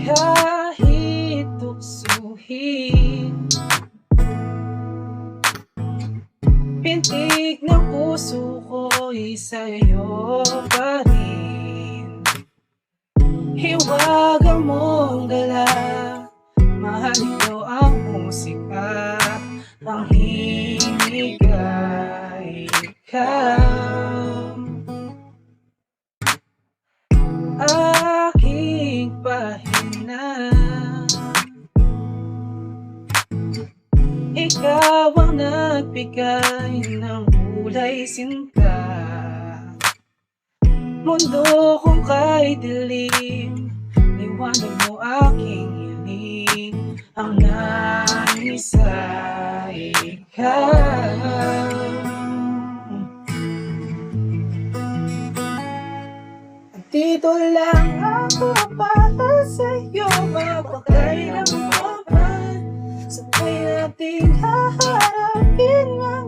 Kahit tuksuhin, pintig ng puso ko'y sa'yo pa rin. Hiwaga mong dala, mahalin ko ang musika, ang himig ay ikaw. Aking pahina, ikaw ang nagbigay ng kulay sinta. Mundo kong kay dilim, liwanag mo aking hiling, ang nais ay ikaw. Dito lang ako para sa'yo, mapakailanman sabay nating haharapin nga